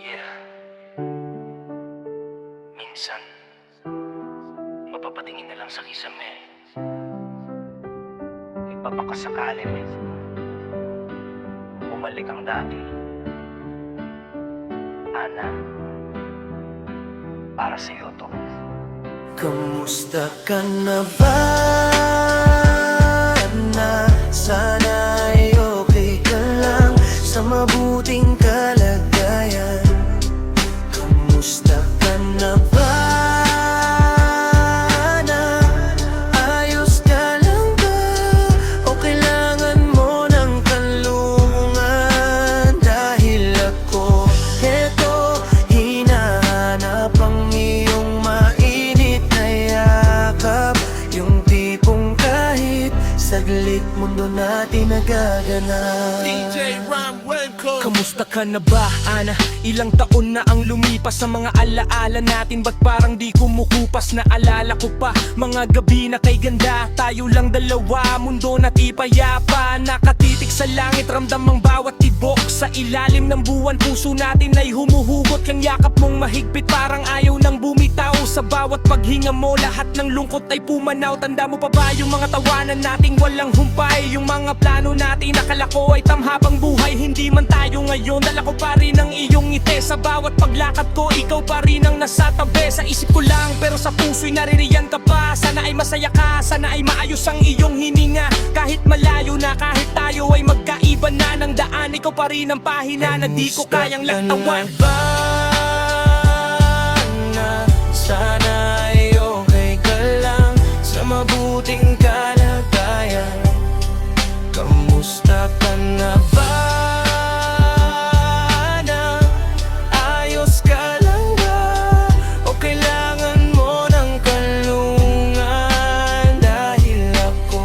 Yeah. Minsan, mapapatingin na lang sa kisame. Ipapakasakali mo. Bumalik ang dati. Ana, para sa'yo to. Kamusta ka na ba? Sana ay okay ka lang sa mabuting kalagayan. Kamusta ka na ba? Ayos ka lang ba? O kailangan mo ng kalungan? Dahil ako eto, hinahanap ang iyong mainit na yakap. Yung tipong kahit saglit mundo natin nagaganap. DJ Ram Wenko. Kamusta ka na ba, Ana? Ilang taon na ang lumipas sa mga alaala natin. Ba't parang di kumukupas? Naalala ko pa mga gabi na kay ganda. Tayo lang dalawa, mundo na tipayapa. Nakatitig sa langit, ramdam ang bawat tibok. Sa ilalim ng buwan, puso natin ay humuhugot. Kang yakap mong mahigpit, parang ayaw nang bumitaw. Sa bawat paghinga mo, lahat ng lungkot ay pumanaw. Tanda mo pa ba yung mga tawanan nating walang humpay? Yung mga plano natin, akala ko ay tamhabang buhay. Hindi man tayo ngayon, dala ko pa rin ang iyong ngiti. Sa bawat paglakad ko, ikaw pa rin ang nasa tabi. Sa isip ko lang, pero sa puso'y naririyan ka pa. Sana ay masaya ka, sana ay maayos ang iyong hininga. Kahit malayo na, kahit tayo ay magkaiba na ng daan, ikaw pa rin ang pahina na di ko kayang laktawan. Sana ay okay ka lang sa mabuting kalagayan. Kamusta ka na ba? Ayos ka lang ba? O kailangan mo ng kalungan? Dahil ako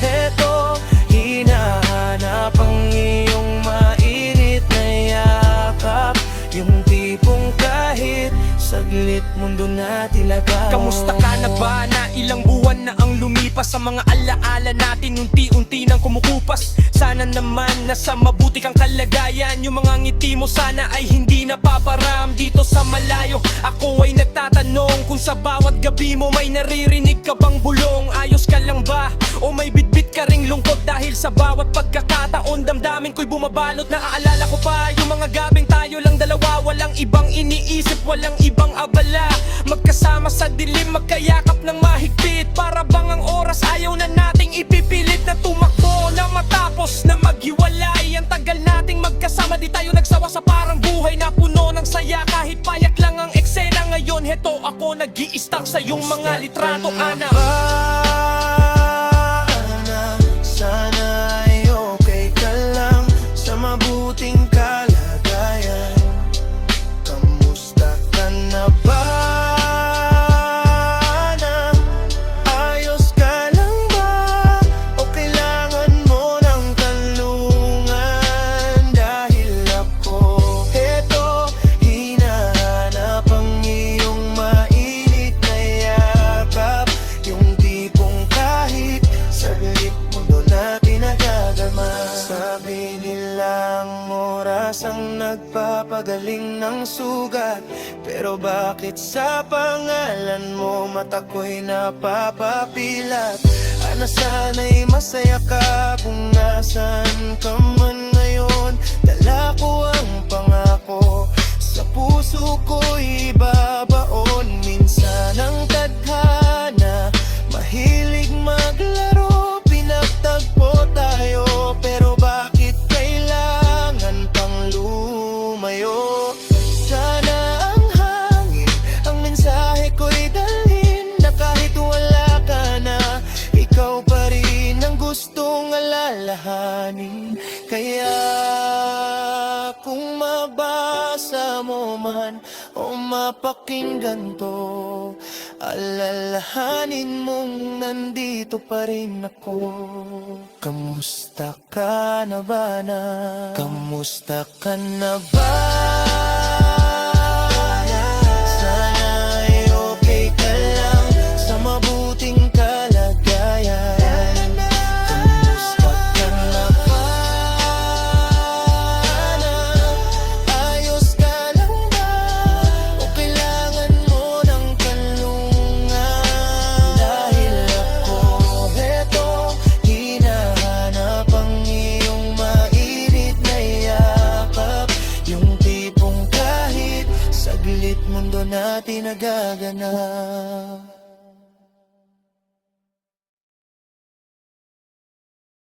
eto, hinahanap ang iyong mainit na yakap. Yung tipong kahit saglit mundo na tilagaw. Kamusta ka na ba? Na ilang buwan na ang lumipas sa mga alaala natin, unti-unti nang kumukupas. Sana naman nasa mabuti kang kalagayan. Yung mga ngiti mo sana ay hindi napaparam dito sa malayo. Ako ay nagtatanong kung sa bawat gabi mo may naririnig ka bang bulong. Ayos ka lang ba? O may bitbit ka ring lungkot? Dahil sa bawat pagkakataon, damdamin ko'y bumabalot. Naaalala ko pa yung mga gabing tayo lang dalawa. Walang ibang iniisip, walang ibang abala. Magkasama sa dilim, magkayakap ng mahigpit. Para bang ang oras ayaw na nating ipipilit na tumakbo, na matapos na maghiwalay. Ang tagal nating magkasama, di tayo nagsawa sa parang buhay na puno ng saya. Kahit payak lang ang eksena ngayon, heto ako nag-i-stack sa iyong mga litrato, Ana. Sana ay okay ka lang sa mabuting kalagayan. Kamusta ka na ba? Ayos ka lang ba? O kailangan mo ng kalungan? Dahil ako eto, hinahanap ang iyong mainit na yakap. Yung tipong kahit saglit mundo natin nagagalma. Sabi nilang oras ang nagpapagaling ng sugat, pero bakit sa pangalan mo mata ko'y napapapilat? Sana'y masaya ka kung nasan ka man ngayon. Dala ko ang pangako, sa puso ko'y ibabaon. Minsan ang tadhana, mahilig maglaro, pinagtagpo tayo. Pero bakit kailangan pang lumayo? Sana ang hangin, ang mensahe ko'y dalhin, na kahit wala ka na, ikaw pa rin ang gustong alalahanin. Kaya kung mabasa mo man o mapakinggan to, alalahanin mong nandito pa rin ako. Kamusta ka na ba na? Kamusta ka na ba? Sana ay okay ka lang sa mabuting kalagayan. Kamusta ka na ba? Ayos ka lang atin nagaganap.